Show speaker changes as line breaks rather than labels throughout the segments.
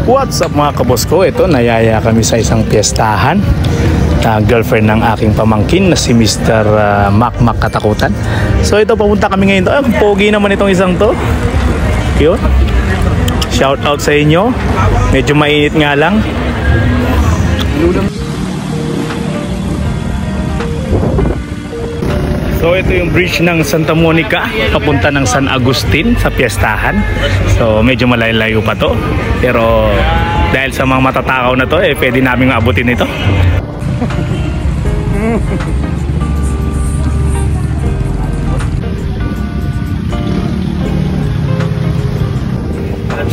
What's up mga kabos ko? Ito, nayaya kami sa isang piyestahan. Girlfriend ng aking pamangkin na si Mr. Mac Katakutan. So ito, papunta kami ngayon. Ay, pogi naman itong isang to. Yun. Shout out sa inyo. Medyo mainit nga lang. So ito yung bridge ng Santa Monica papunta ng San Agustin sa piyestahan. So medyo malayo pa to. Pero dahil sa mga matatakaw na to, pwede namin abutin ito.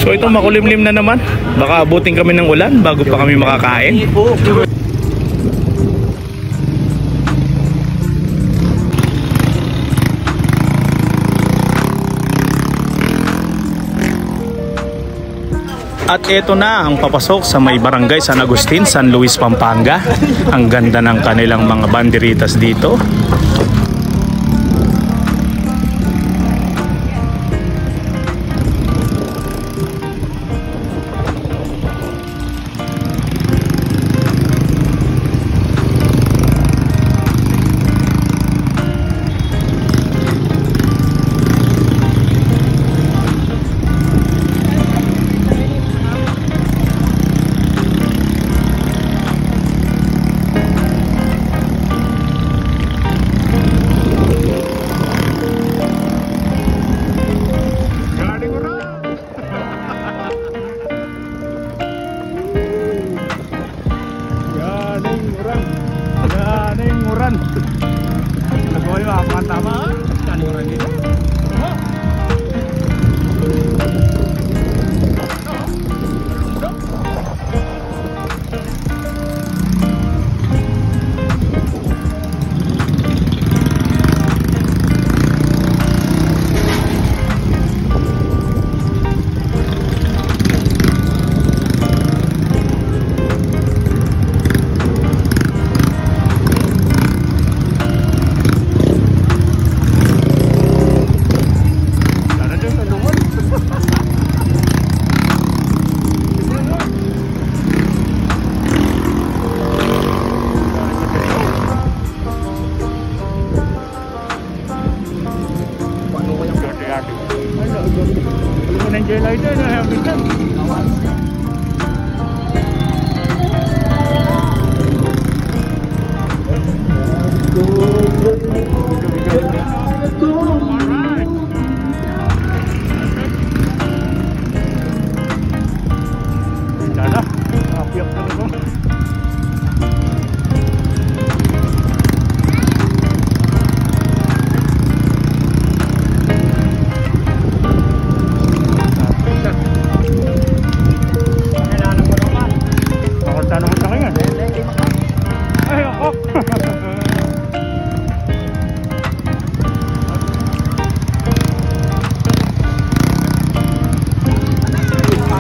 So ito, makulimlim na naman. Baka abutin kami ng ulan bago pa kami makakain. At ito na ang papasok sa may barangay San Agustin, San Luis, Pampanga. Ang ganda ng kanilang mga banderitas dito.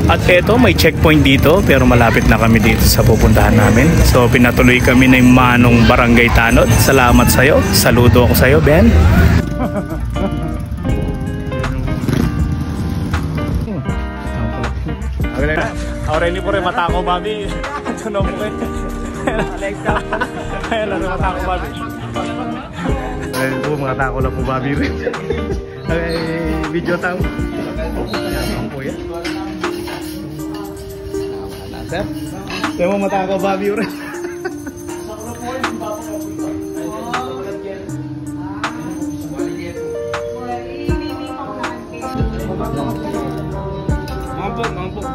At eto, may checkpoint dito pero malapit na kami dito sa pupuntahan namin. So pinatuloy kami ng Manong Barangay Tanod. Salamat sa'yo. Saludo ako sa'yo, Ben. Ahora ini po rin mata ko, Bobby. Tunog mo kayo. Alexa. Ayan lang, mata ko, Bobby. Ayan po, mga tako lang po, Bobby rin. Video tao. Ayan po yan. Sir, kaya mo mata ko, Bobby rin. Mampok.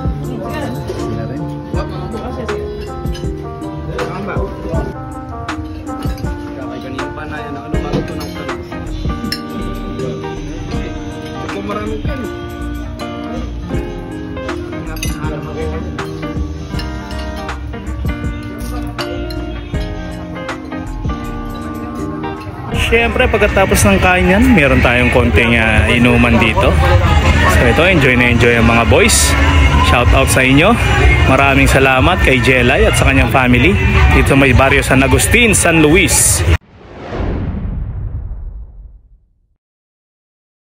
Siyempre pagkatapos ng kain yan, meron tayong konting inuman dito. So ito, enjoy na enjoy ang mga boys. Shout out sa inyo. Maraming salamat kay Jelay at sa kanyang family dito may baryo San Agustin, San Luis.